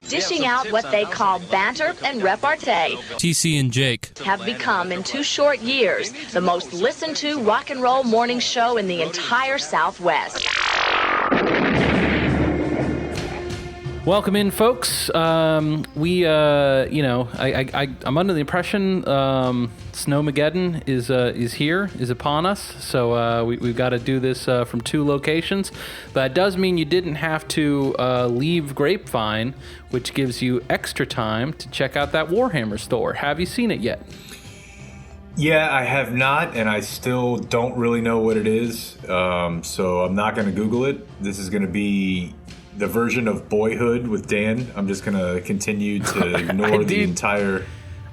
dishing out what they call banter and repartee, TC and Jake have become, in 2 short years, the most listened to rock and roll morning show in the entire Southwest. Welcome in, folks. I'm under the impression Snowmageddon is here, is upon us. So we've got to do this from 2 locations. But it does mean you didn't have to leave Grapevine, which gives you extra time to check out that Warhammer store. Have you seen it yet? Yeah, I have not, and I still don't really know what it is. So I'm not going to Google it. This is going to be the version of Boyhood with Dan. I'm just going to continue to ignore the entire...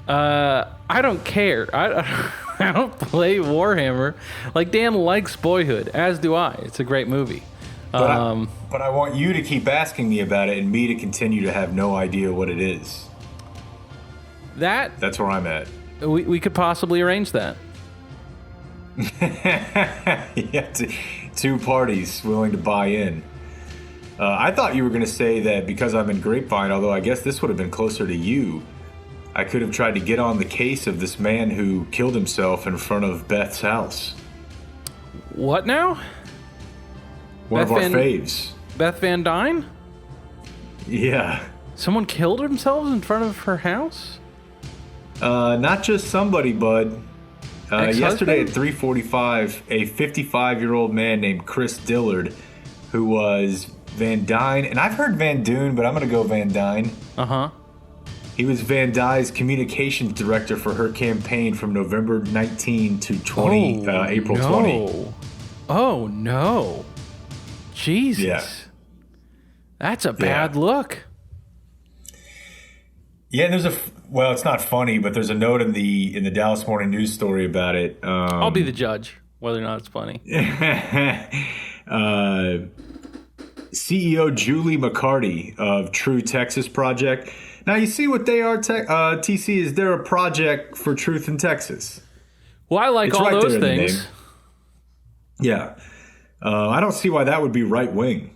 I don't care. I don't play Warhammer. Like, Dan likes Boyhood, as do I. It's a great movie. But I want you to keep asking me about it and me to continue to have no idea what it is. That's where I'm at. We could possibly arrange that. Yeah, 2 parties willing to buy in. I thought you were going to say that because I'm in Grapevine, although I guess this would have been closer to you, I could have tried to get on the case of this man who killed himself in front of Beth's house. What now? One of our faves. Beth Van Dyne? Yeah. Someone killed themselves in front of her house? Not just somebody, bud. Yesterday at 3:45, a 55-year-old man named Chris Dillard, who was Van Dyne, and I've heard Van Dune, but I'm going to go Van Dyne. Uh-huh. He was Van Dyne's communications director for her campaign from November 19 to April 20. Oh, no. Jesus. Yeah. That's a bad look. Yeah, and well, it's not funny, but there's a note in the Dallas Morning News story about it. I'll be the judge, whether or not it's funny. CEO Julie McCarty of True Texas Project. Now, you see what they are, TC, is they're a project for truth in Texas. Well, I like all those things. Yeah. I don't see why that would be right-wing.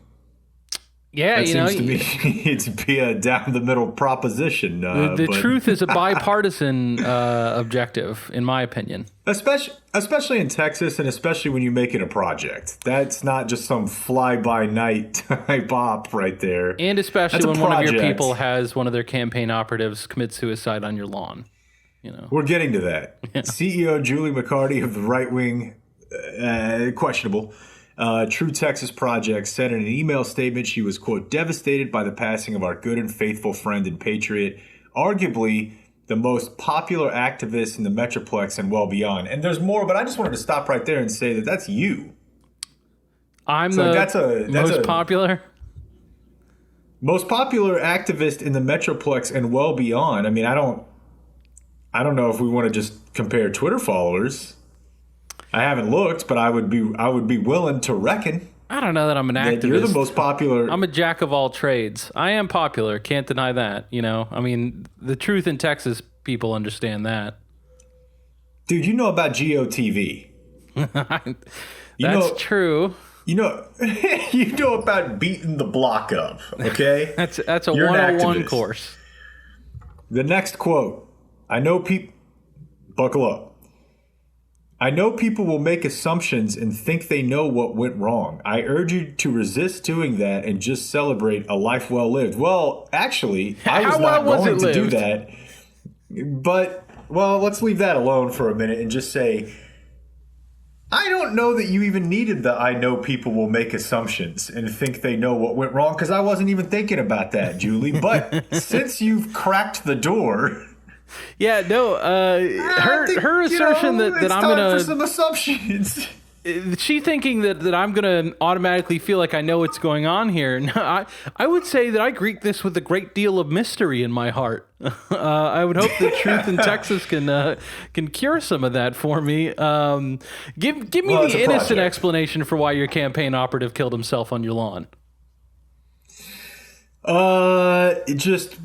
Yeah, that seems to me to be a down-the-middle proposition. The truth is a bipartisan objective, in my opinion. Especially in Texas, and especially when you make it a project. That's not just some fly-by-night type op right there. And especially when one of your people has one of their campaign operatives commit suicide on your lawn. We're getting to that. Yeah. CEO Julie McCarty of the right-wing, questionable, True Texas Project said in an email statement she was, quote, devastated by the passing of our good and faithful friend and patriot, arguably the most popular activist in the Metroplex and well beyond. And there's more, but I just wanted to stop right there and say that that's you. I'm that's most popular? Most popular activist in the Metroplex and well beyond. I mean, I don't know if we want to just compare Twitter followers. I haven't looked, but I would be willing to reckon. I don't know that I'm an activist. You're the most popular. I'm a jack of all trades. I am popular. Can't deny that. I mean, the truth in Texas, people understand that. Dude, you know about GOTV. That's true. You know about beating the block up, okay? That's a 101 course. The next quote. Buckle up. I know people will make assumptions and think they know what went wrong. I urge you to resist doing that and just celebrate a life well lived. Well, actually, I was not going to do that. But, well, let's leave that alone for a minute and just say, I don't know that you even needed the I know people will make assumptions and think they know what went wrong, because I wasn't even thinking about that, Julie. But since you've cracked the door... Yeah, no, her assertion that I'm going to... for some assumptions. She thinking that I'm going to automatically feel like I know what's going on here. No, I would say that I greet this with a great deal of mystery in my heart. I would hope that Truth in Texas can cure some of that for me. Give me the innocent explanation for why your campaign operative killed himself on your lawn. Just,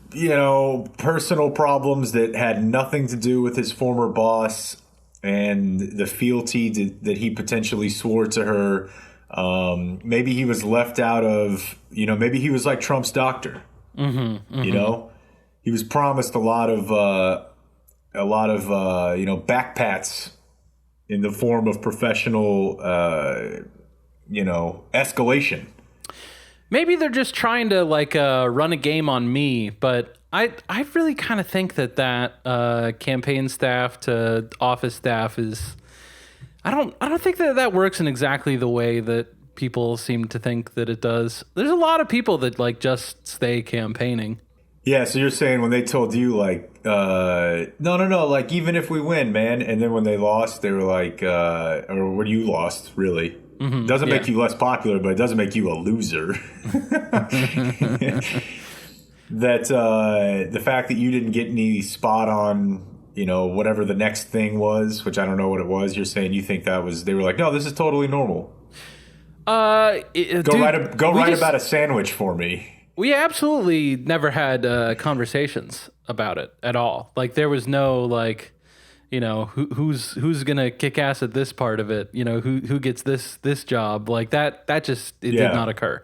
personal problems that had nothing to do with his former boss and the fealty that he potentially swore to her. Maybe he was left out of, maybe he was like Trump's doctor. You know, he was promised a lot of backpats in the form of professional escalation. Maybe they're just trying to run a game on me, but I really kind of think that campaign staff to office staff is I don't think that works in exactly the way that people seem to think that it does. There's a lot of people that just stay campaigning. Yeah, so you're saying when they told you no, like even if we win, man, and then when they lost, they were like, or when you lost, really. Mm-hmm, doesn't make you less popular, but it doesn't make you a loser. That the fact that you didn't get any spot on, whatever the next thing was, which I don't know what it was. You're saying you think that was? They were like, no, this is totally normal. Write about a sandwich for me. We absolutely never had conversations about it at all. Like there was no who's gonna kick ass at this part of it. Who gets this job like that. That just did not occur.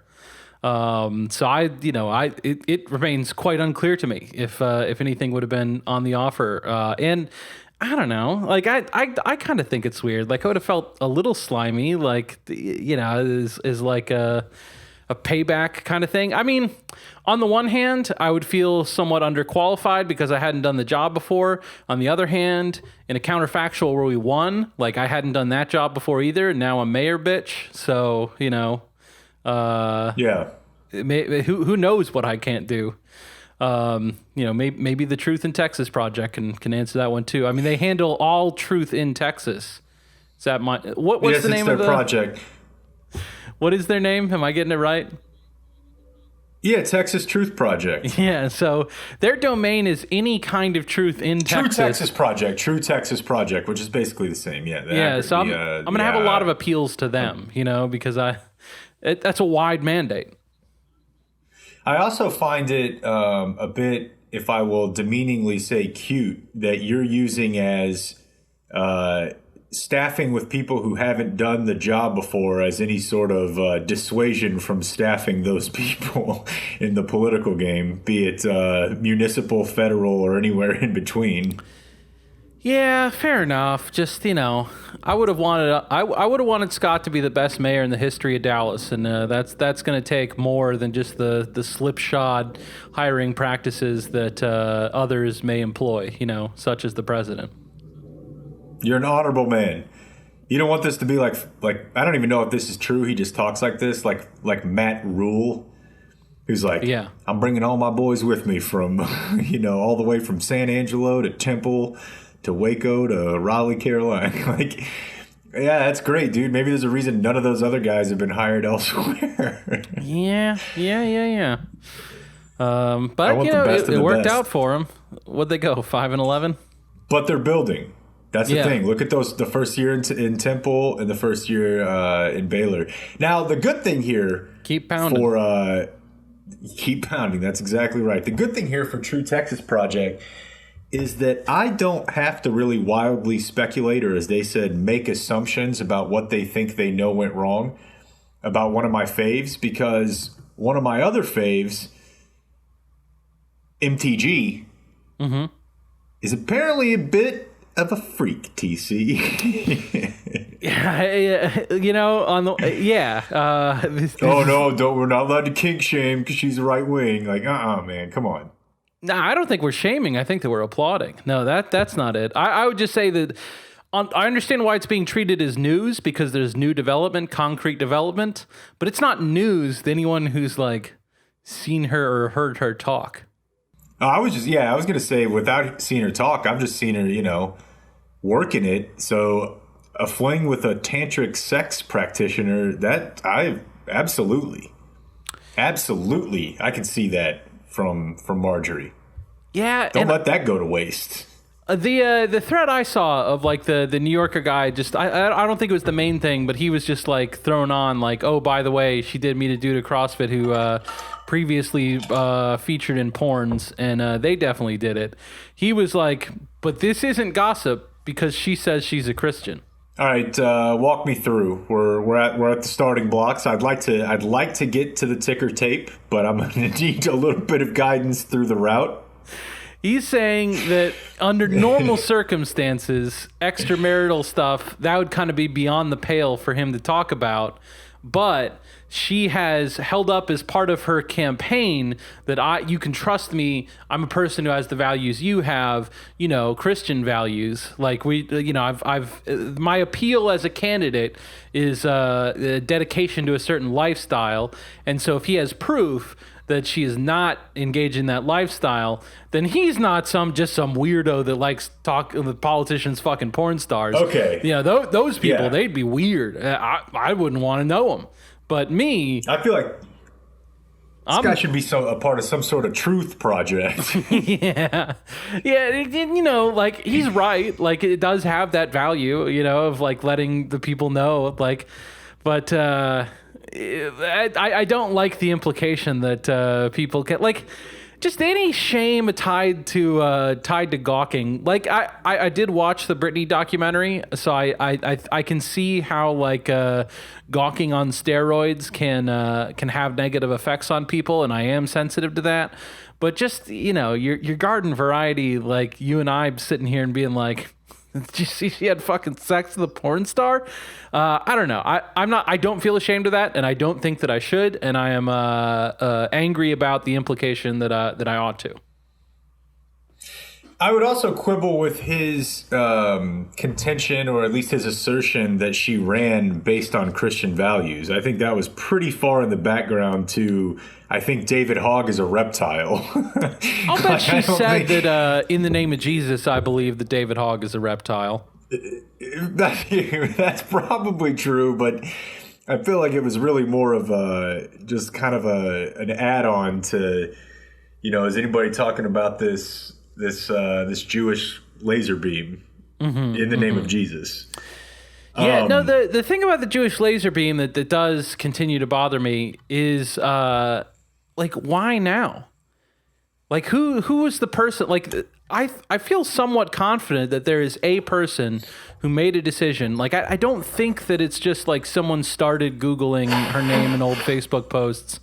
So it remains quite unclear to me if anything would have been on the offer. And I don't know, like I kind of think it's weird. Like I would have felt a little slimy, is like a payback kind of thing. I mean, on the one hand, I would feel somewhat underqualified because I hadn't done the job before. On the other hand, in a counterfactual where we won, like I hadn't done that job before either. Now I'm mayor bitch. So, who knows what I can't do? Maybe the Truth in Texas project can answer that one too. I mean, they handle all truth in Texas. Is that what's the name of the project? What is their name? Am I getting it right? Yeah, Texas Truth Project. Yeah, so their domain is any kind of truth in Texas. True Texas Project, which is basically the same. Yeah. So I'm going to have a lot of appeals to them, because that's a wide mandate. I also find it a bit, if I will demeaningly say cute, that you're using as staffing with people who haven't done the job before as any sort of dissuasion from staffing those people in the political game, be it municipal, federal, or anywhere in between. Yeah, fair enough. Just I would have wanted Scott to be the best mayor in the history of Dallas, and that's going to take more than just the slipshod hiring practices that others may employ, such as the president. You're an honorable man. You don't want this to be like I don't even know if this is true. He just talks like this, like Matt Rule, who's like, yeah, I'm bringing all my boys with me from, all the way from San Angelo to Temple to Waco to Raleigh, Carolina. Like, yeah, that's great, dude. Maybe there's a reason none of those other guys have been hired elsewhere. Yeah. But it worked out for them. What'd they go, 5-11? But they're building. That's the thing. Look at the first year in Temple and the first year in Baylor. Now, the good thing here... Keep pounding. Keep pounding. That's exactly right. The good thing here for True Texas Project is that I don't have to really wildly speculate, or as they said, make assumptions about what they think they know went wrong about one of my faves, because one of my other faves, MTG, is apparently a bit of a freak, TC. Oh no, we're not allowed to kink shame because she's right wing. Like, man, come on. No, I don't think we're shaming. I think that we're applauding. No, that's not it. I would just say that I understand why it's being treated as news, because there's new development, concrete development, but it's not news to anyone who's seen her or heard her talk. I was going to say, without seeing her talk, I've just seen her, working it. So a fling with a tantric sex practitioner, that I absolutely, I can see that from Marjorie. Yeah. Don't let that go to waste. The thread I saw of the New Yorker guy, just I don't think it was the main thing, but he was just thrown on oh, by the way, she did meet a dude at CrossFit who previously featured in porns, and they definitely did it. He was like, but this isn't gossip because she says she's a Christian. All right, walk me through. We're at the starting blocks. I'd like to get to the ticker tape, but I'm going to need a little bit of guidance through the route. He's saying that under normal circumstances, extramarital stuff, that would kind of be beyond the pale for him to talk about. But she has held up as part of her campaign that you can trust me. I'm a person who has the values you have, Christian values. Like my appeal as a candidate is a dedication to a certain lifestyle. And so if he has proof that she is not engaged in that lifestyle, then he's not some weirdo that likes talking with politicians, fucking porn stars. Okay. Those people, they'd be weird. I wouldn't want to know them. But me, I feel like this guy should be a part of some sort of truth project. Yeah. Like he's right. Like it does have that value, of like letting the people know, like, but I don't like the implication that people get like just any shame tied to gawking. Like I did watch the Britney documentary, so I can see how like gawking on steroids can have negative effects on people, and I am sensitive to that. But just your garden variety, like you and I sitting here and being like, did you see she had fucking sex with a porn star? I don't know. I don't feel ashamed of that, and I don't think that I should. And I am angry about the implication that I ought to. I would also quibble with his contention, or at least his assertion, that she ran based on Christian values. I think that was pretty far in the background to, I think David Hogg is a reptile. I'll bet she said that in the name of Jesus, I believe that David Hogg is a reptile. That's probably true, but I feel like it was really more of just kind of an add-on to, is anybody talking about this Jewish laser beam in the name of Jesus? Yeah, no, the thing about the Jewish laser beam that does continue to bother me is like, why now? Like who was the person? Like I feel somewhat confident that there is a person who made a decision. Like I don't think that it's just like someone started Googling her name in old Facebook posts,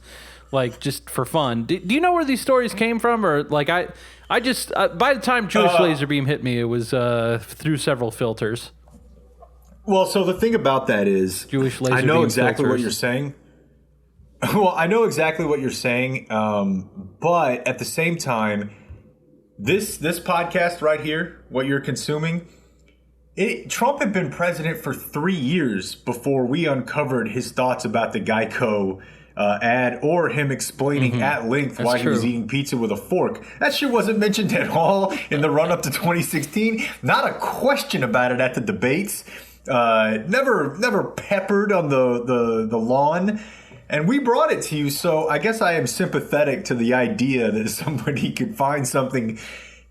like just for fun. Do you know where these stories came from? Or like I just by the time Jewish laser beam hit me, it was through several filters. Well, so the thing about that is, Jewish laser I know beam exactly filters. what you're saying. Well, I know exactly what you're saying, but at the same time, this podcast right here, what you're consuming, Trump had been president for 3 years before we uncovered his thoughts about the Geico ad, or him explaining at length why he was eating pizza with a fork. That shit wasn't mentioned at all in the run-up to 2016. Not a question about it at the debates. Never peppered on the lawn. And we brought it to you, so I guess I am sympathetic to the idea that somebody could find something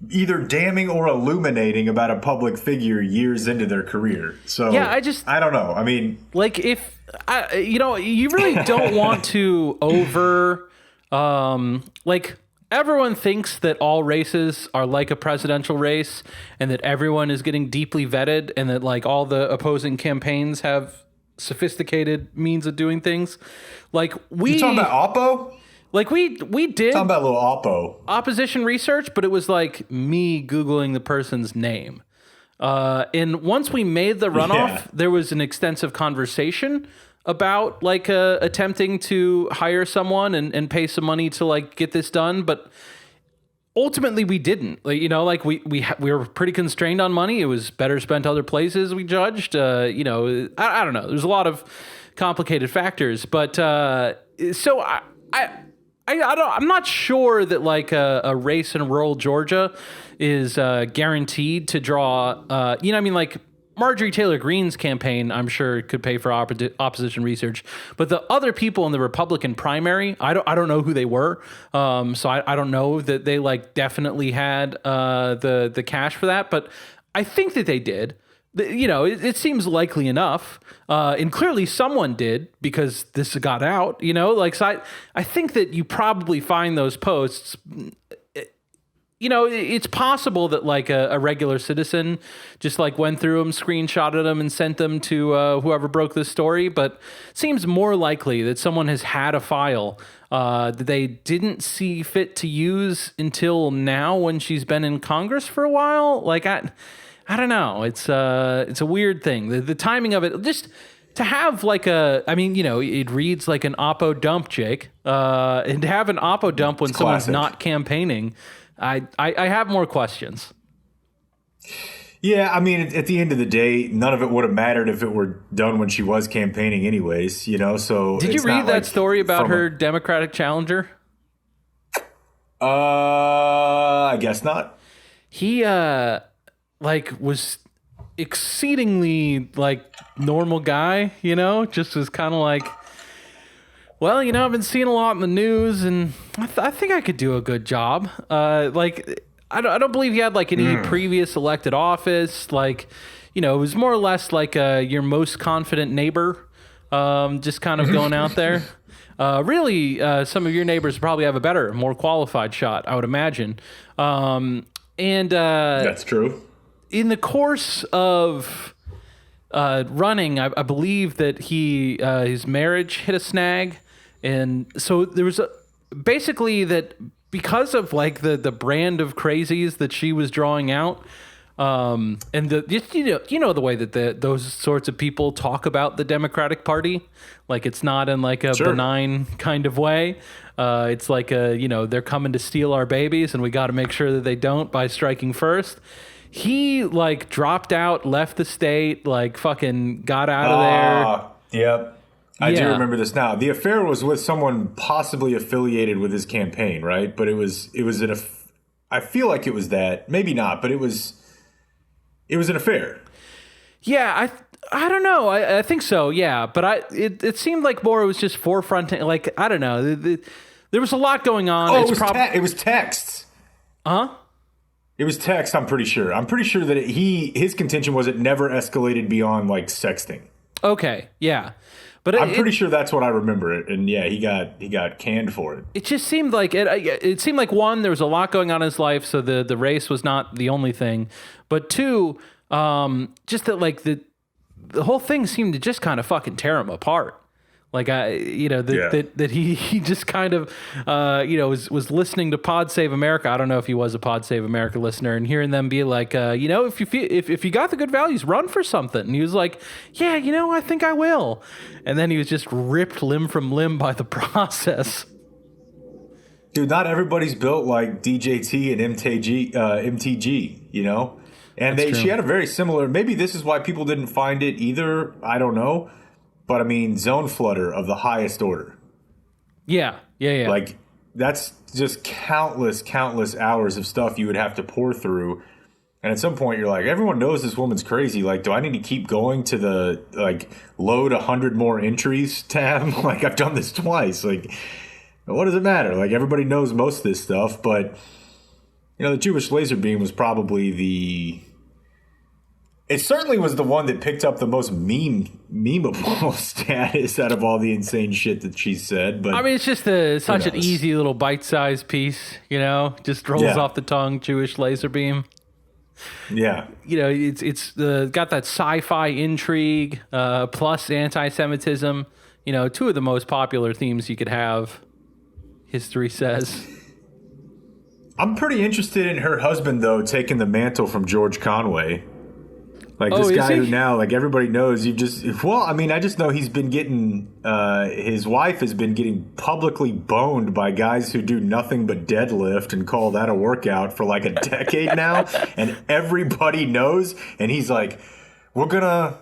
either damning or illuminating about a public figure years into their career. So yeah, I don't know. I mean, like if you really don't want to like everyone thinks that all races are like a presidential race, and that everyone is getting deeply vetted, and that like all the opposing campaigns have sophisticated means of doing things. Like you talking about Oppo? Like we did talking about a little Oppo opposition research, but it was like me Googling the person's name. And once we made the runoff, there was an extensive conversation about like attempting to hire someone and pay some money to like get this done, but ultimately we didn't. Like we were pretty constrained on money. It was better spent other places, we judged. I don't know. There's a lot of complicated factors, but so I'm not sure that like a race in rural Georgia is guaranteed to draw. Like Marjorie Taylor Greene's campaign, I'm sure could pay for opposition research, but the other people in the Republican primary, I don't know who they were. So I don't know that they like definitely had the cash for that, but I think that they did. It seems likely enough, and clearly someone did because this got out. So I think that you probably find those posts. it's possible that like a regular citizen just like went through them, screenshotted them, and sent them to whoever broke this story. But it seems more likely that someone has had a file that they didn't see fit to use until now when she's been in Congress for a while. Like I don't know. It's a weird thing. The timing of it, just to have like it reads like an Oppo dump, Jake, and to have an Oppo dump when someone's not campaigning. I have more questions. Yeah, I mean, at the end of the day, none of it would have mattered if it were done when she was campaigning anyways, So did you read that story about her Democratic challenger? I guess not. He was exceedingly like normal guy, just was kind of like, well, I've been seeing a lot in the news, and I think I could do a good job. I don't believe he had like any previous elected office. Like, it was more or less like your most confident neighbor, just kind of going out there. Really, some of your neighbors probably have a better, more qualified shot, I would imagine. That's true. In the course of running, I believe that his marriage hit a snag. And so there was basically that because of like the brand of crazies that she was drawing out, and the way that those sorts of people talk about the Democratic Party, like it's not in like a benign kind of way. It's like they're coming to steal our babies, and we got to make sure that they don't by striking first. He like dropped out, left the state, like fucking got out of there. Yep. I do remember this now. The affair was with someone possibly affiliated with his campaign, right? But it was I feel like it was that. Maybe not, but it was an affair. Yeah, I don't know. I think so, yeah. But it seemed like more it was just forefronting. Like, I don't know. There was a lot going on. Oh, it was texts. Huh? It was text, I'm pretty sure. I'm pretty sure that his contention was it never escalated beyond, like, sexting. Okay, yeah. But I'm pretty sure that's what I remember it, and yeah, he got canned for it. It just seemed like it seemed like one, there was a lot going on in his life, so the race was not the only thing, but two, just that like the whole thing seemed to just kind of fucking tear him apart. Like that he just kind of was listening to Pod Save America. I don't know if he was a Pod Save America listener, and hearing them be like, if you got the good values, run for something. And he was like, yeah, I think I will. And then he was just ripped limb from limb by the process. Dude, not everybody's built like DJT and MTG, And she had a very similar. Maybe this is why people didn't find it either. I don't know. But I mean, zone flutter of the highest order. Yeah. Like, that's just countless hours of stuff you would have to pour through. And at some point, you're like, everyone knows this woman's crazy. Like, do I need to keep going to the, like, load 100 more entries tab? Like, I've done this twice. Like, what does it matter? Like, everybody knows most of this stuff. But, the Jewish laser beam was probably it certainly was the one that picked up the most memeable status out of all the insane shit that she said. But I mean, it's just such an easy little bite-sized piece, just rolls off the tongue. Jewish laser beam. Yeah, it's got that sci-fi intrigue plus anti-Semitism. Two of the most popular themes you could have. History says. I'm pretty interested in her husband though taking the mantle from George Conway. Like this guy who now, like everybody knows, I just know he's been getting, his wife has been getting publicly boned by guys who do nothing but deadlift and call that a workout for like a decade now. And everybody knows. And he's like, we're gonna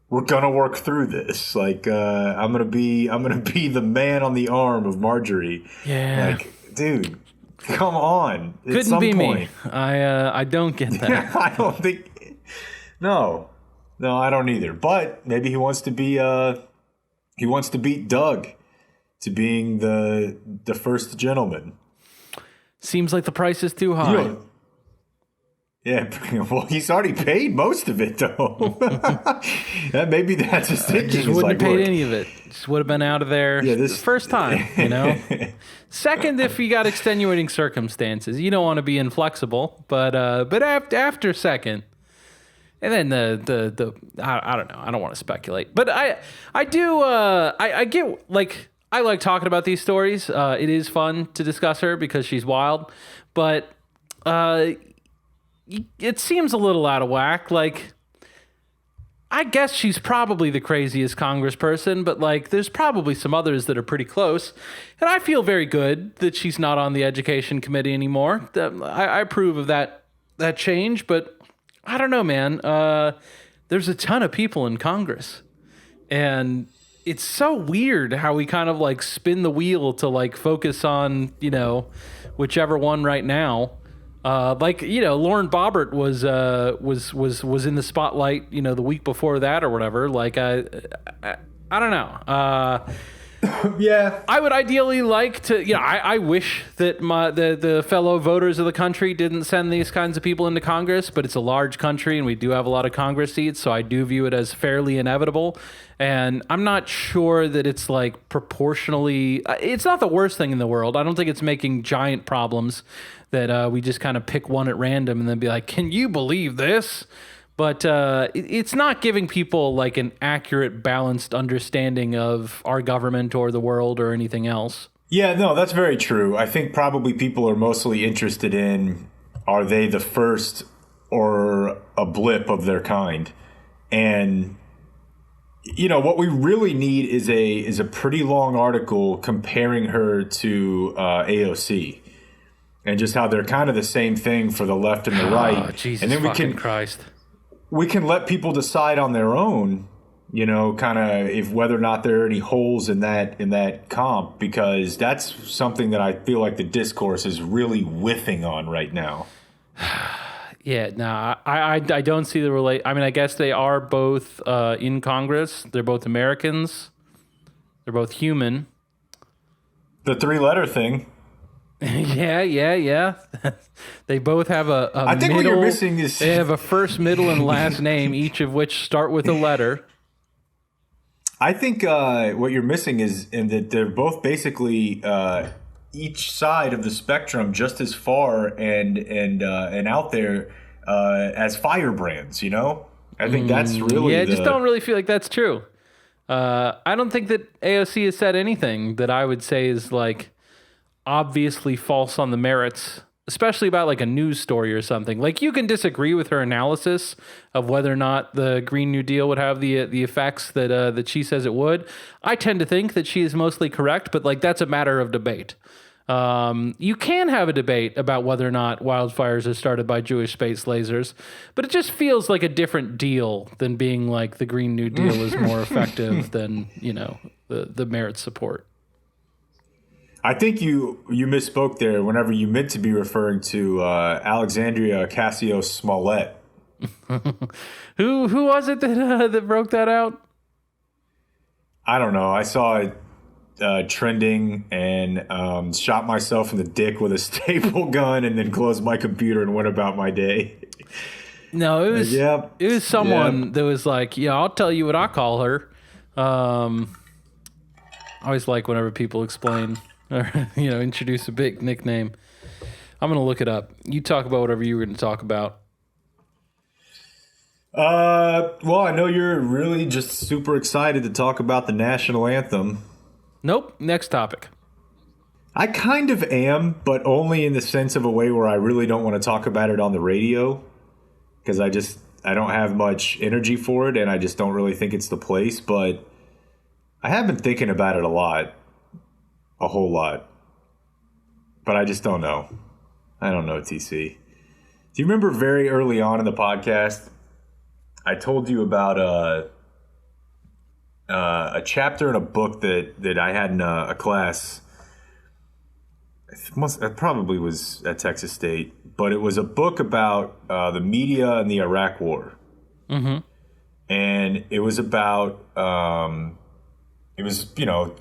work through this. Like, I'm going to be the man on the arm of Marjorie. Yeah. Like, dude, come on. Couldn't be me. I don't get that. I don't think. No, I don't either. But maybe he wants to beat Doug to being the first gentleman. Seems like the price is too high. Yeah, well, he's already paid most of it, though. Maybe that's his thinking. Just wouldn't have paid any of it. Just would have been out of there the first time, you know? Second, if you got extenuating circumstances. You don't want to be inflexible, but after second. And then the I don't know. I don't want to speculate. But I do, I get, like, I like talking about these stories. It is fun to discuss her because she's wild. But it seems a little out of whack. Like, I guess she's probably the craziest congressperson, but like, there's probably some others that are pretty close. And I feel very good that she's not on the education committee anymore. I approve of that change, but I don't know, man. There's a ton of people in Congress, and it's so weird how we kind of like spin the wheel to like focus on, you know, whichever one right now. Like, you know, Lauren Boebert was in the spotlight, you know, the week before that or whatever. Like, I don't know. Yeah, I would ideally like to, you know, I wish that the fellow voters of the country didn't send these kinds of people into Congress, but it's a large country and we do have a lot of Congress seats, so I do view it as fairly inevitable. And I'm not sure that it's like proportionally, it's not the worst thing in the world. I don't think it's making giant problems that we just kind of pick one at random and then be like, can you believe this? But it's not giving people like an accurate, balanced understanding of our government or the world or anything else. Yeah, no, that's very true. I think probably people are mostly interested in, are they the first or a blip of their kind? And, you know, what we really need is a pretty long article comparing her to AOC. And just how they're kind of the same thing for the left and the right. Oh, Jesus and then fucking Christ. We can let people decide on their own, you know, kind of if whether or not there are any holes in that comp, because that's something that I feel like the discourse is really whiffing on right now. Yeah, no, I don't see the relate. I mean, I guess they are both in Congress. They're both Americans. They're both human. The 3-letter thing. Yeah. They both have a I think middle, what you're missing is they have a first, middle, and last name, each of which start with a letter. I think what you're missing is in that they're both basically each side of the spectrum just as far and out there as firebrands. You know, I think that's really I just don't really feel like that's true. I don't think that AOC has said anything that I would say is like obviously false on the merits, especially about like a news story or something. Like, you can disagree with her analysis of whether or not the Green New Deal would have the effects that she says it would. I tend to think that she is mostly correct, but like, that's a matter of debate. You can have a debate about whether or not wildfires are started by Jewish space lasers, but it just feels like a different deal than being like the Green New Deal is more effective than, you know, the merit support. I think you misspoke there whenever you meant to be referring to Alexandria Ocasio-Smollett. Who was it that broke that out? I don't know. I saw it trending and shot myself in the dick with a staple gun and then closed my computer and went about my day. No, it was someone that was like, yeah, I'll tell you what I call her. I always like whenever people explain or, you know, introduce a big nickname. I'm going to look it up. You talk about whatever you were going to talk about. Well, I know you're really just super excited to talk about the national anthem. Nope. Next topic. I kind of am, but only in the sense of a way where I really don't want to talk about it on the radio, because I don't have much energy for it, and I just don't really think it's the place. But I have been thinking about it a whole lot, but I just don't know. I don't know, TC. Do you remember very early on in the podcast, I told you about a chapter in a book that I had in a class. It probably was at Texas State, but it was a book about the media and the Iraq War. Mm-hmm. And it was about, it was,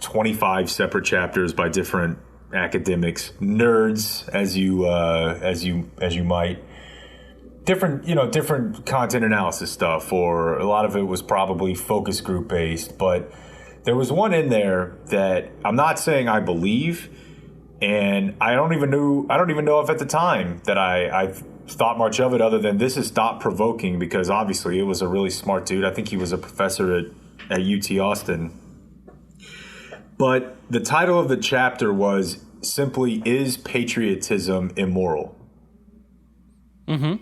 25 separate chapters by different academics, nerds, as you might. different content analysis stuff, or a lot of it was probably focus group based. But there was one in there that I'm not saying I believe, and I don't even know if at the time that I thought much of it, other than this is thought provoking, because obviously it was a really smart dude. I think he was a professor at UT Austin. But the title of the chapter was simply, "Is Patriotism Immoral?" Mm-hmm.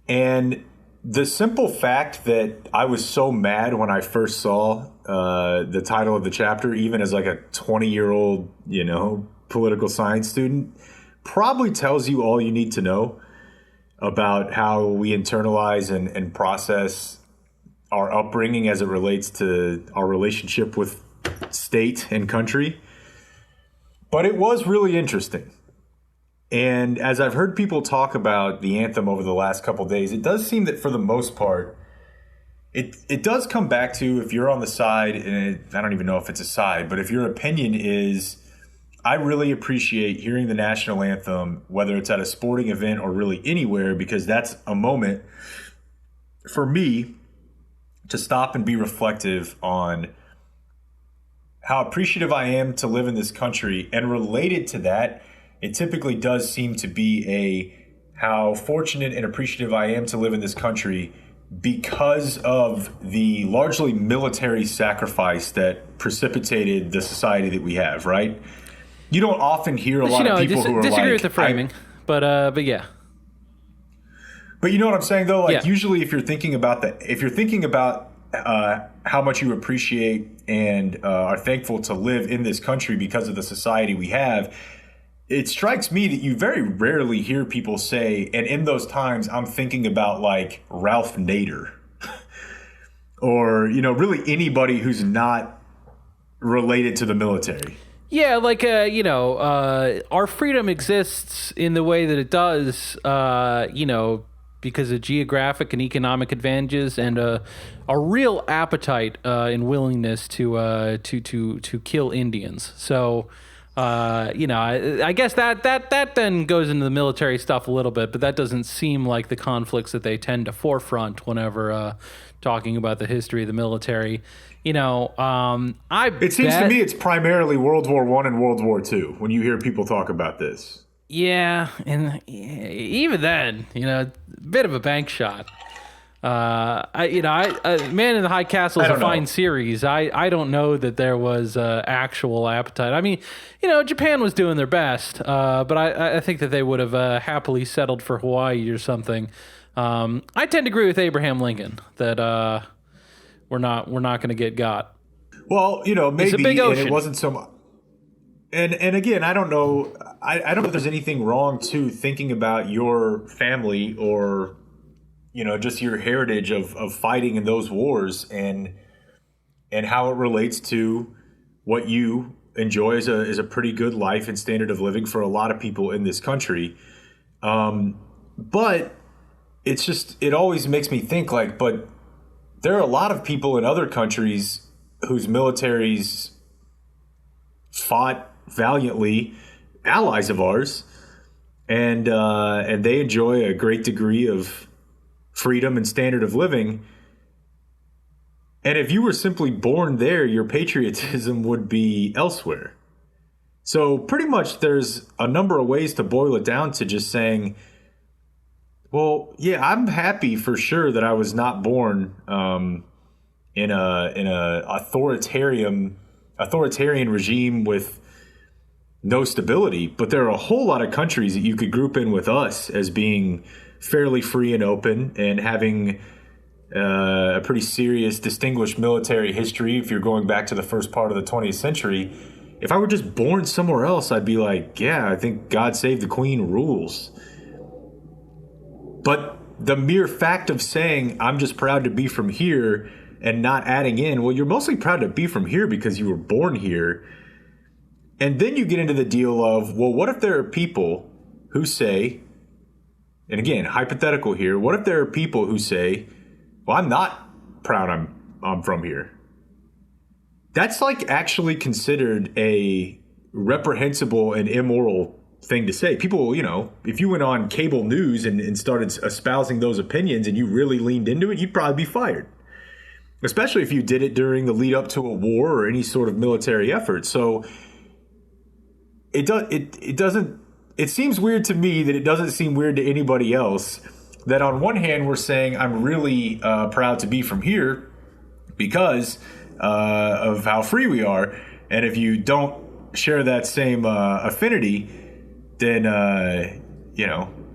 And the simple fact that I was so mad when I first saw the title of the chapter, even as like a 20-year-old, political science student, probably tells you all you need to know about how we internalize and process our upbringing as it relates to our relationship with state and country. But it was really interesting. And as I've heard people talk about the anthem over the last couple of days, it does seem that for the most part, it does come back to, if you're on the side, and I don't even know if it's a side, but if your opinion is, I really appreciate hearing the national anthem, whether it's at a sporting event or really anywhere, because that's a moment for me to stop and be reflective on how appreciative I am to live in this country. And related to that, it typically does seem to be how fortunate and appreciative I am to live in this country because of the largely military sacrifice that precipitated the society that we have, right? You don't often hear a lot of people who are disagree like, with the framing, but yeah. But you know what I'm saying, though? Like, yeah. Usually if you're thinking about how much you appreciate and are thankful to live in this country because of the society we have, it strikes me that you very rarely hear people say, and in those times, I'm thinking about like Ralph Nader or, really anybody who's not related to the military. Yeah, like, our freedom exists in the way that it does, because of geographic and economic advantages and a real appetite and willingness to kill Indians. So, I guess that then goes into the military stuff a little bit, but that doesn't seem like the conflicts that they tend to forefront whenever talking about the history of the military. It seems to me it's primarily World War I and World War II when you hear people talk about this. Yeah, and even then, a bit of a bank shot. Man in the High Castle is a fine series. I don't know that there was actual appetite. I mean, Japan was doing their best, but I think that they would have happily settled for Hawaii or something. I tend to agree with Abraham Lincoln that we're not going to get got. Well, maybe, it's a big ocean. And it wasn't so much. And again, I don't know. I don't know if there's anything wrong to thinking about your family or, just your heritage of fighting in those wars and how it relates to what you enjoy as a pretty good life and standard of living for a lot of people in this country. But it always makes me think but there are a lot of people in other countries whose militaries fought valiantly, allies of ours, and they enjoy a great degree of freedom and standard of living. And if you were simply born there, your patriotism would be elsewhere. So pretty much there's a number of ways to boil it down to just saying, well, yeah, I'm happy for sure that I was not born in a authoritarian regime with no stability. But there are a whole lot of countries that you could group in with us as being fairly free and open and having a pretty serious, distinguished military history. If you're going back to the first part of the 20th century, if I were just born somewhere else, I'd be like, yeah, I think God Save the Queen rules. But the mere fact of saying I'm just proud to be from here and not adding in, well, you're mostly proud to be from here because you were born here. And then you get into the deal of, well, what if there are people who say, and again, hypothetical here, what if there are people who say, well, I'm not proud I'm from here? That's like actually considered a reprehensible and immoral thing to say. People, if you went on cable news and started espousing those opinions and you really leaned into it, you'd probably be fired. Especially if you did it during the lead up to a war or any sort of military effort. So it seems weird to me that it doesn't seem weird to anybody else that on one hand we're saying I'm really proud to be from here because of how free we are. And if you don't share that same affinity, then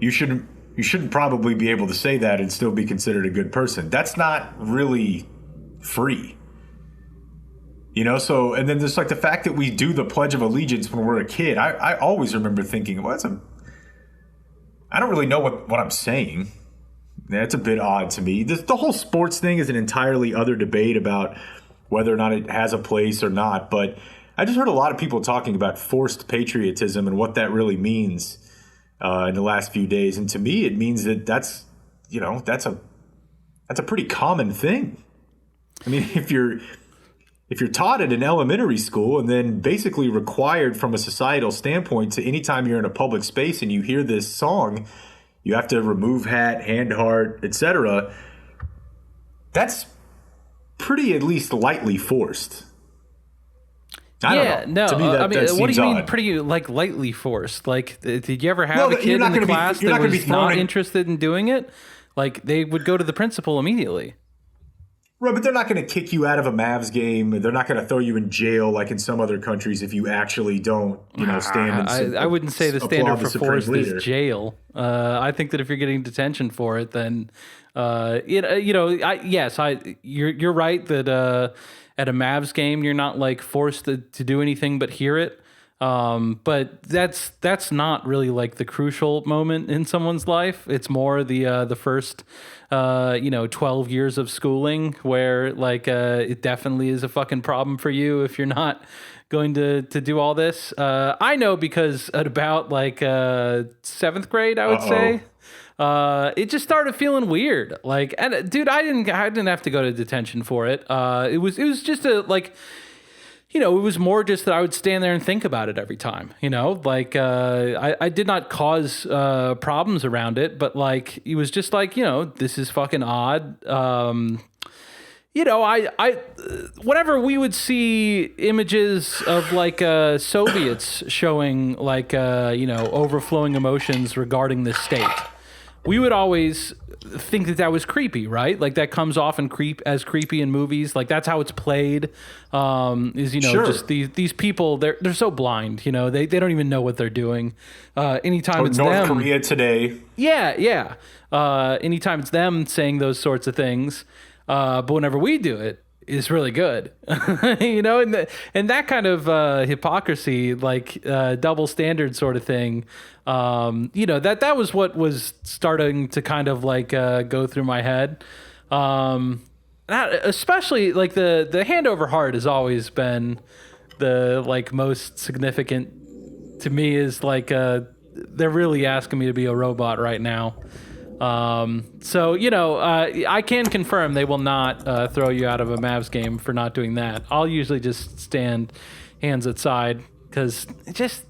you shouldn't probably be able to say that and still be considered a good person. That's not really free. So, and then there's like the fact that we do the Pledge of Allegiance when we're a kid. I always remember thinking, well, I don't really know what I'm saying. That's a bit odd to me. The whole sports thing is an entirely other debate about whether or not it has a place or not. But I just heard a lot of people talking about forced patriotism and what that really means in the last few days. And to me, it means that's a pretty common thing. I mean, if you're taught it in elementary school and then basically required from a societal standpoint to anytime you're in a public space and you hear this song, you have to remove hat, hand heart, etc. That's pretty at least lightly forced. I don't know. No. To me, that what do you mean odd. pretty lightly forced? Like, did you ever have a kid in the class that was not interested in doing it? Like, they would go to the principal immediately. Right, but they're not going to kick you out of a Mavs game. They're not going to throw you in jail like in some other countries if you actually don't, stand and I wouldn't say the standard for forced leader. is jail. I think that if you're getting detention for it, then you're right that at a Mavs game you're not like forced to do anything but hear it. But that's not really like the crucial moment in someone's life. It's more the first 12 years of schooling where like it definitely is a fucking problem for you if you're not going to do all this. I know because at about like 7th grade, I would say, it just started feeling weird. Like, and dude, I didn't have to go to detention for it. It was just it was more just that I would stand there and think about it every time, like I did not cause problems around it, but like it was just like, this is fucking odd. I whenever we would see images of like Soviets showing like, overflowing emotions regarding this state, we would always think that was creepy, right? Like that comes off and as creepy in movies. Like that's how it's played. Sure. Just these people, they're so blind, they don't even know what they're doing. Anytime it's North them, Korea today. Yeah. Anytime it's them saying those sorts of things. But whenever we do it, it's really good, and that kind of hypocrisy, like double standard sort of thing. That was what was starting to kind of like go through my head. Especially like the hand over heart has always been the like most significant to me. Is like they're really asking me to be a robot right now. I can confirm they will not throw you out of a Mavs game for not doing that. I'll usually just stand hands aside because it just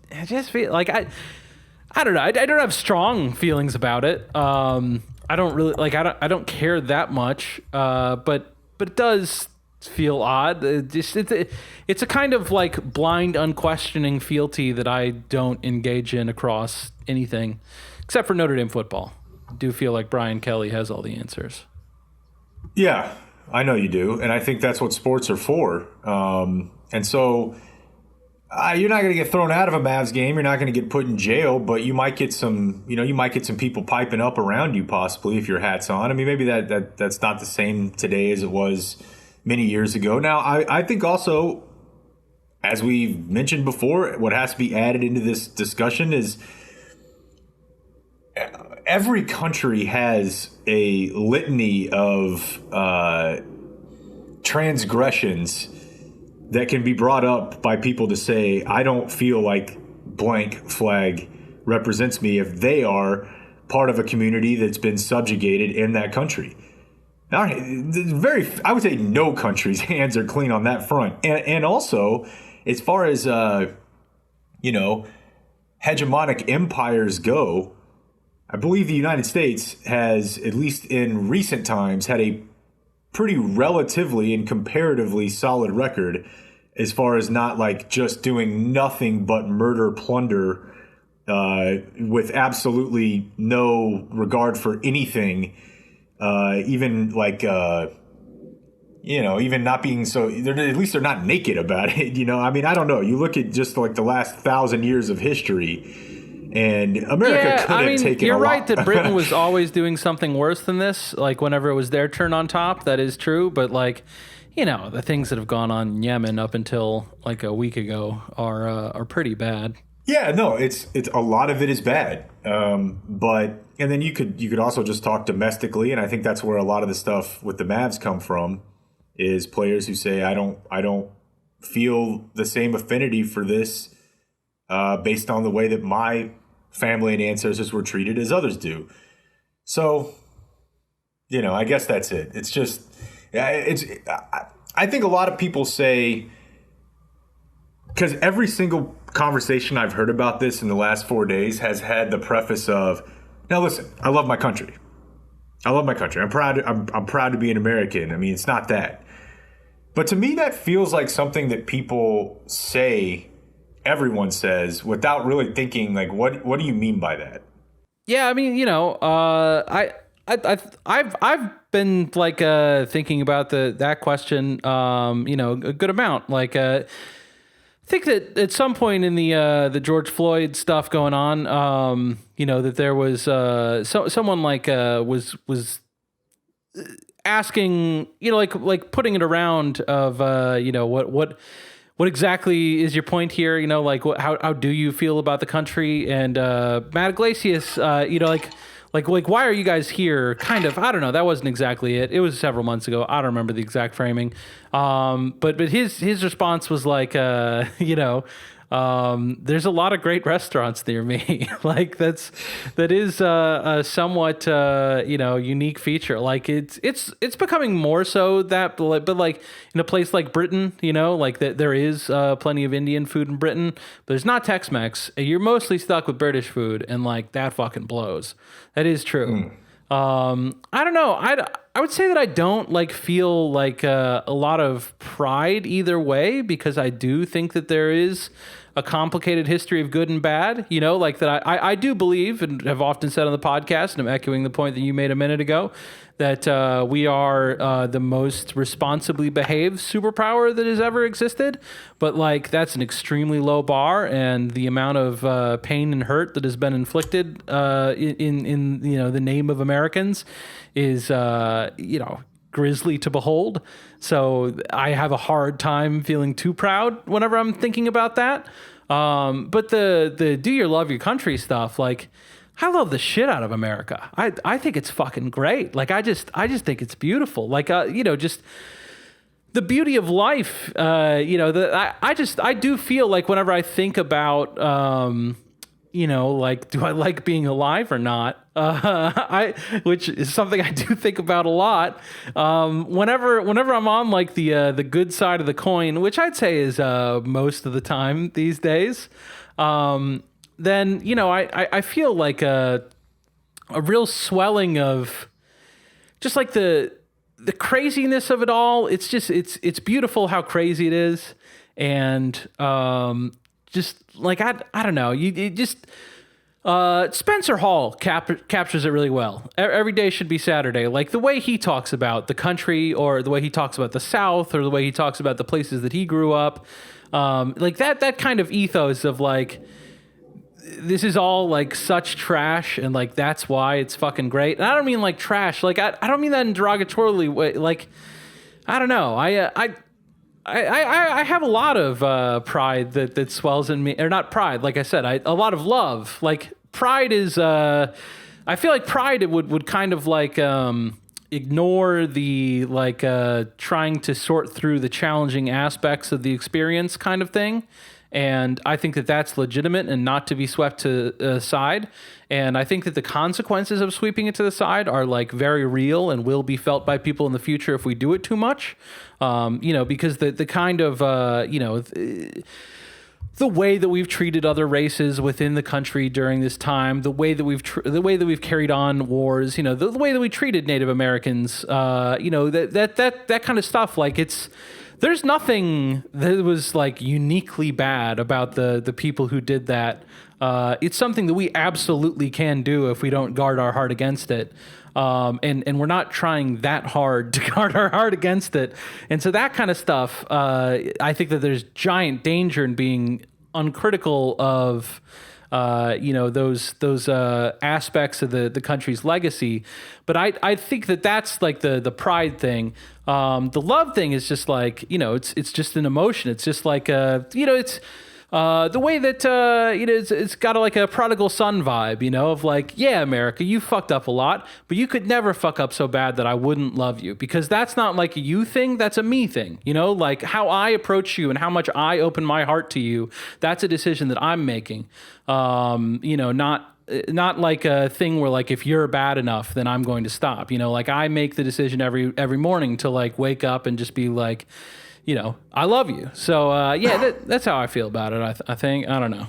feel like I don't know. I don't have strong feelings about it. I don't really like. I don't care that much. But it does feel odd. It's a kind of like blind, unquestioning fealty that I don't engage in across anything, except for Notre Dame football. I do feel like Brian Kelly has all the answers. Yeah, I know you do, and I think that's what sports are for. And so you're not going to get thrown out of a Mavs game. You're not going to get put in jail, but you might get some, some people piping up around you possibly if your hat's on. I mean, maybe that's not the same today as it was many years ago. Now, I think also, as we mentioned before, what has to be added into this discussion is every country has a litany of transgressions that can be brought up by people to say, I don't feel like blank flag represents me if they are part of a community that's been subjugated in that country. Now, I would say no country's hands are clean on that front. And also, as far as, hegemonic empires go, I believe the United States has, at least in recent times, had a pretty relatively and comparatively solid record as far as not like just doing nothing but murder, plunder, with absolutely no regard for anything, even like, even not being so, at least they're not naked about it. I mean, I don't know. You look at just like the last 1,000 years of history, and America could have taken you're a right lot. that Britain was always doing something worse than this. Like whenever it was their turn on top, that is true. But like, the things that have gone on in Yemen up until like a week ago are pretty bad. Yeah, no, it's a lot of it is bad. But and then you could also just talk domestically, and I think that's where a lot of the stuff with the Mavs come from, is players who say I don't feel the same affinity for this based on the way that my family and ancestors were treated as others do. So, I guess that's it. It's just I think a lot of people say, because every single conversation I've heard about this in the last 4 days has had the preface of, now listen, I love my country. I'm proud. I'm proud to be an American. I mean, it's not that. But to me, that feels like something that people say, everyone says, without really thinking, like, what do you mean by that? Yeah, I mean, I've been like thinking about that question, a good amount. Like, I think that at some point in the George Floyd stuff going on, that there was someone like was asking, like putting it around of what exactly is your point here? Like how do you feel about the country? And Matt Iglesias, like why are you guys here? Kind of, I don't know. That wasn't exactly it. It was several months ago. I don't remember the exact framing. But his response was like, there's a lot of great restaurants near me. Like that is a somewhat unique feature. Like it's becoming more so that, but like in a place like Britain, like that there is plenty of Indian food in Britain, but there's not Tex-Mex. You're mostly stuck with British food, and like that fucking blows. That is true. I don't know. I would say that I don't like feel like a lot of pride either way, because I do think that there is a complicated history of good and bad, like that I do believe, and have often said on the podcast, and I'm echoing the point that you made a minute ago, that we are the most responsibly behaved superpower that has ever existed. But like that's an extremely low bar, and the amount of pain and hurt that has been inflicted in the name of Americans is grisly to behold. So I have a hard time feeling too proud whenever I'm thinking about that. But the do you love your country stuff, like I love the shit out of America. I think it's fucking great. Like I just think it's beautiful. Like just the beauty of life. I do feel like whenever I think about like, do I like being alive or not? Which is something I do think about a lot. Whenever I'm on like the good side of the coin, which I'd say is most of the time these days, then I feel like a real swelling of just like the craziness of it all. It's just it's beautiful how crazy it is, and just like I don't know, you just Spencer Hall captures it really well. Every day should be Saturday. Like the way he talks about the country, or the way he talks about the South, or the way he talks about the places that he grew up, like that kind of ethos of like, this is all like such trash, and like that's why it's fucking great. And I don't mean like trash, like I don't mean that in derogatorily way. Like I don't know, I have a lot of pride that swells in me, or not pride, like I said, a lot of love. Like pride is, I feel like pride, it would kind of like ignore the like trying to sort through the challenging aspects of the experience kind of thing. And I think that that's legitimate and not to be swept to the side. And I think that the consequences of sweeping it to the side are like very real and will be felt by people in the future if we do it too much. Because the kind of, the way that we've treated other races within the country during this time, the way that we've carried on wars, you know, the way that we treated Native Americans, you know, that kind of stuff. Like there's nothing that was like uniquely bad about the people who did that. It's something that we absolutely can do if we don't guard our heart against it. And we're not trying that hard to guard our heart against it. And so that kind of stuff, I think that there's giant danger in being uncritical of, you know, those aspects of the country's legacy. But I think that that's like the pride thing. The love thing is just like, you know, it's just an emotion. It's just like, you know, it's, the way that, you know, it's got like a prodigal son vibe, you know, of like, yeah, America, you fucked up a lot, but you could never fuck up so bad that I wouldn't love you, because that's not like a you thing. That's a me thing, you know, like how I approach you and how much I open my heart to you. That's a decision that I'm making. You know, not like a thing where like, if you're bad enough, then I'm going to stop, you know, like I make the decision every morning to like wake up and just be like, you know, I love you. So, yeah, that's how I feel about it. I think, I don't know.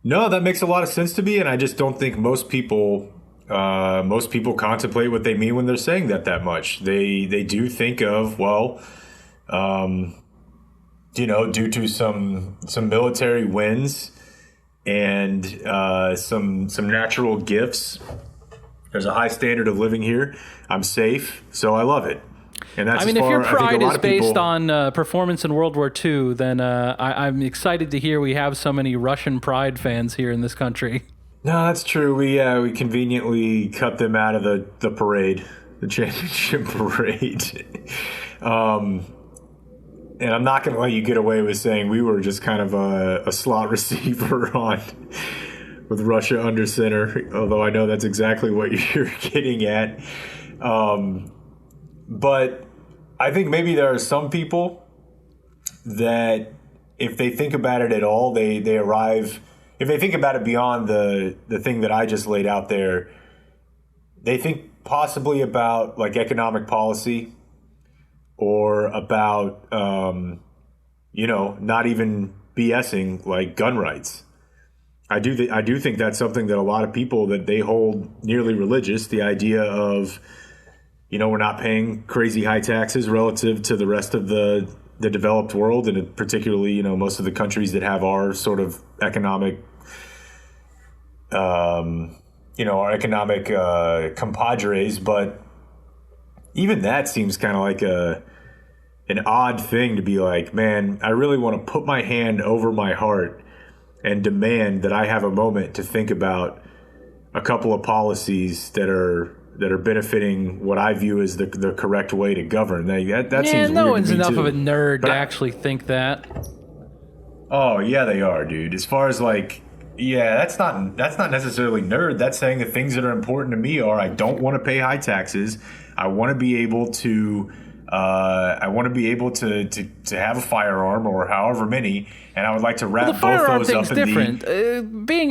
No, that makes a lot of sense to me. And I just don't think most people contemplate what they mean when they're saying that much. They do think of, well, you know, due to some military wins and some natural gifts, there's a high standard of living here. I'm safe, so I love it. And that's, I mean, if your pride is based on performance in World War II, then I'm excited to hear we have so many Russian pride fans here in this country. No, that's true. We conveniently cut them out of the parade, the championship parade. And I'm not going to let you get away with saying we were just kind of a slot receiver with Russia under center, although I know that's exactly what you're getting at. But I think maybe there are some people that if they think about it at all, they arrive, if they think about it beyond the thing that I just laid out there, they think possibly about like economic policy or about, you know, not even BSing like gun rights. I do think that's something that a lot of people that they hold nearly religious, the idea of, you know, we're not paying crazy high taxes relative to the rest of the developed world, and particularly, you know, most of the countries that have our sort of economic, you know, our economic compadres. But even that seems kind of like an odd thing to be like, man, I really want to put my hand over my heart and demand that I have a moment to think about a couple of policies that are benefiting what I view as the correct way to govern. That seems weird. No one's enough too. of a nerd to actually think that. Oh yeah, they are, dude. As far as like, yeah, that's not necessarily nerd. That's saying the things that are important to me are I don't want to pay high taxes. I want to be able to to have a firearm or however many, and I would like to wrap both those up in different.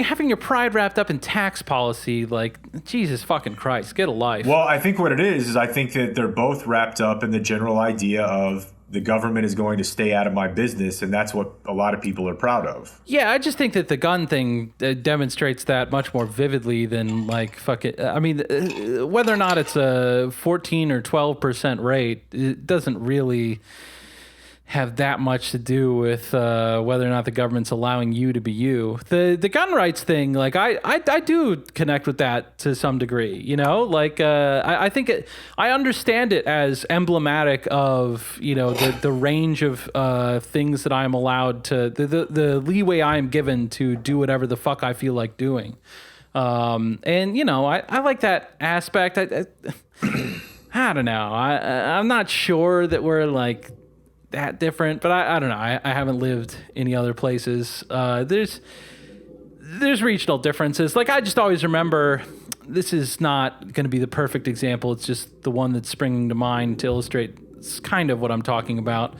Having your pride wrapped up in tax policy, like, Jesus fucking Christ, get a life. Well, I think what it is I think that they're both wrapped up in the general idea of the government is going to stay out of my business, and that's what a lot of people are proud of. Yeah, I just think that the gun thing demonstrates that much more vividly than, like, fuck it. I mean, whether or not it's a 14 or 12% rate, it doesn't really have that much to do with whether or not the government's allowing you to be you. The gun rights thing, like I do connect with that to some degree, you know, like I think I understand it as emblematic of, you know, the range of things that I'm allowed to, the leeway I am given to do whatever the fuck I feel like doing. And, you know, I like that aspect. I don't know. I'm not sure that we're like that different, but I don't know. I haven't lived any other places. There's regional differences. Like, I just always remember, this is not going to be the perfect example. It's just the one that's springing to mind to illustrate kind of what I'm talking about.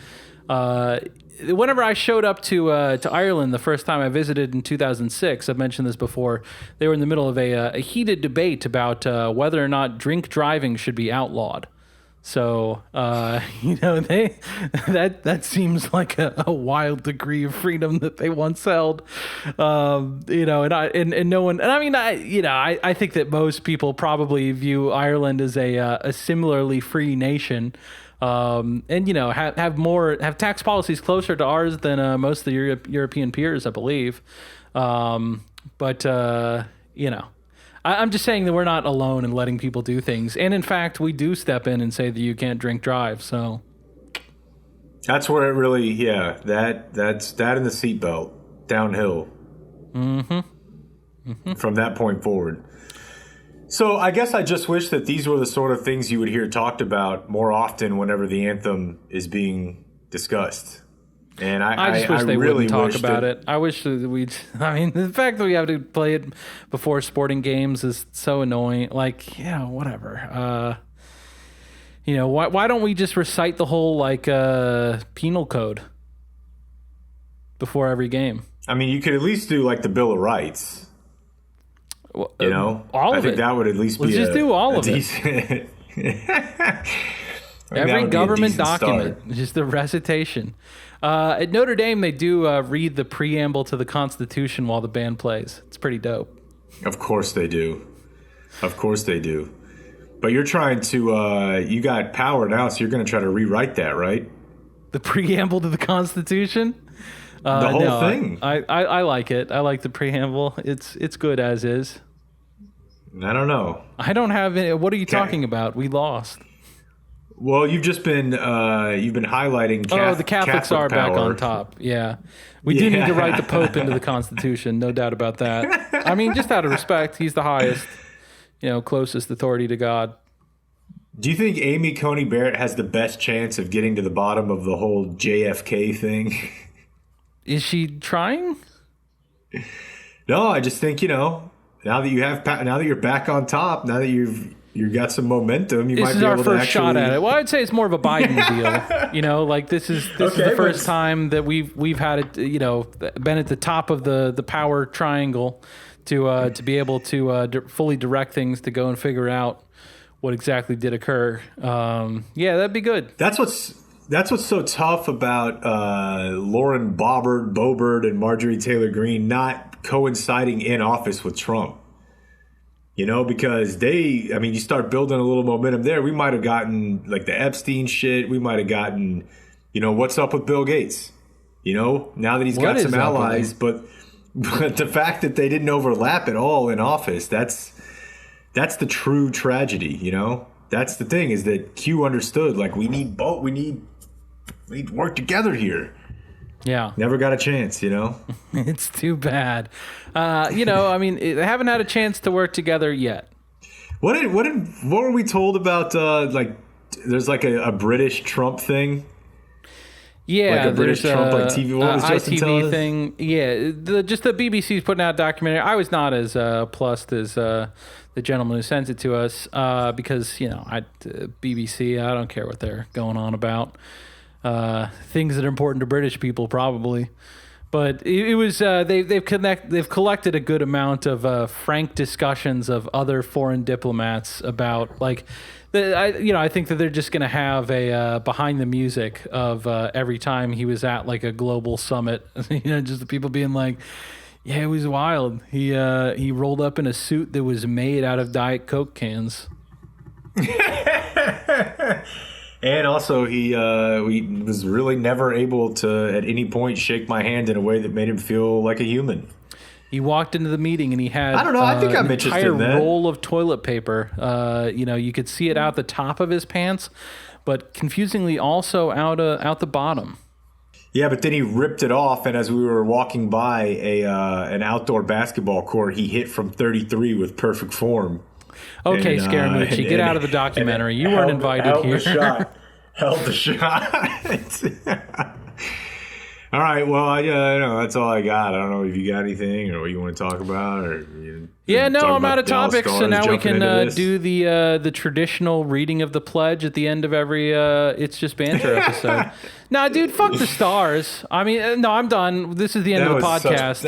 Whenever I showed up to Ireland the first time I visited in 2006, I've mentioned this before, they were in the middle of a heated debate about whether or not drink driving should be outlawed. So, that seems like a wild degree of freedom that they once held. And no one, and I mean, I think that most people probably view Ireland as a similarly free nation. And have tax policies closer to ours than most of the European peers, I believe. I'm just saying that we're not alone in letting people do things. And in fact, we do step in and say that you can't drink drive. So that's where it really, that's that in the seatbelt downhill. From that point forward. So I guess I just wish that these were the sort of things you would hear talked about more often whenever the anthem is being discussed. And I just wish they really wouldn't talk about it. I wish that the fact that we have to play it before sporting games is so annoying. Like, whatever. Why don't we just recite the whole penal code before every game? I mean, you could at least do the Bill of Rights. All of I think that would at least be just do all of it. Every government document, just the recitation. At Notre Dame, they do read the preamble to the Constitution while the band plays. It's pretty dope. Of course they do. But you're trying to, you got power now, so you're going to try to rewrite that, right? The preamble to the Constitution? The whole thing. I like it. I like the preamble. It's good as is. I don't know. I don't have any. What are you talking about? We lost. Well, you've just been you've been highlighting. The Catholics are power. back on top. Yeah, we do need to write the Pope into the Constitution. No doubt about that. I mean, just out of respect, he's the highest, closest authority to God. Do you think Amy Coney Barrett has the best chance of getting to the bottom of the whole JFK thing? Is she trying? No, I just think now that you're back on top, now that you've got some momentum, you might be able to actually... This is our first shot at it. Well, I'd say it's more of a Biden deal. This is the first time that we've had it, been at the top of the power triangle to be able to fully direct things, to go and figure out what exactly did occur. That'd be good. That's what's so tough about Lauren Boebert and Marjorie Taylor Greene not coinciding in office with Trump. Because you start building a little momentum there. We might have gotten the Epstein shit. We might have gotten, what's up with Bill Gates? Now that he's got some allies, but the fact that they didn't overlap at all in office, that's the true tragedy, That's the thing, is that Q understood, we need both. We need to work together here. Yeah. Never got a chance, It's too bad. They haven't had a chance to work together yet. What were we told about, there's a British Trump thing? Yeah, a British Trump TV. What was Justin telling us? Thing. Yeah, just the BBC's putting out a documentary. I was not as plussed as the gentleman who sent it to us because BBC. I don't care what they're going on about. Things that are important to British people, probably. But it was they've collected a good amount of frank discussions of other foreign diplomats about I think that they're just going to have a behind the music of every time he was at a global summit. Just the people being like, yeah, it was wild. He rolled up in a suit that was made out of Diet Coke cans. And also, he was really never able to, at any point, shake my hand in a way that made him feel like a human. He walked into the meeting and he had I don't know. I think I'm interested in that. An entire roll of toilet paper. You could see it out the top of his pants, but confusingly also out the bottom. Yeah, but then he ripped it off, and as we were walking by an outdoor basketball court, he hit from 33 with perfect form. Okay, Scaramucci, get out of the documentary. You weren't invited here. Held the shot. All right, well, that's all I got. I don't know if you got anything or what you want to talk about. I'm out of topics, so now we can do the traditional reading of the pledge at the end of every It's Just Banter episode. Nah, dude, fuck the stars. I mean, no, I'm done. This is the end of the podcast.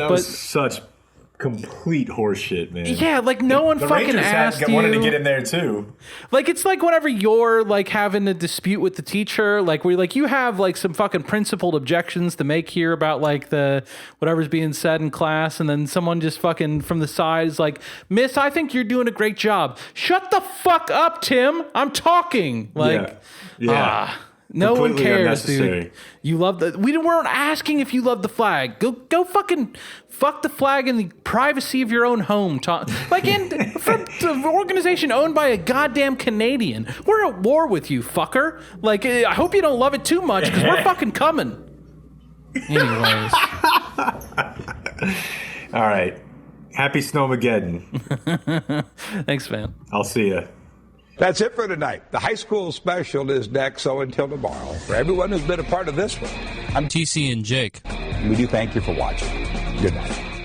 complete horseshit, man. Yeah, like no one the fucking Rangers asked you. Wanted to get in there too. Like it's like whenever you're like having a dispute with the teacher, like where like you have like some fucking principled objections to make here about like the whatever's being said in class, and then someone just fucking from the side is like, "Miss, I think you're doing a great job." Shut the fuck up, Tim. I'm talking. Like, yeah. No one Completely cares, unnecessary. dude. You love the. We weren't asking if you love the flag. Go fucking fuck the flag in the privacy of your own home. Like from the organization owned by a goddamn Canadian. We're at war with you, fucker. Like I hope you don't love it too much because we're fucking coming. Anyways. All right. Happy Snowmageddon. Thanks, man. I'll see ya. That's it for tonight. The high school special is next, so until tomorrow, for everyone who's been a part of this one, I'm TC and Jake. We do thank you for watching. Good night.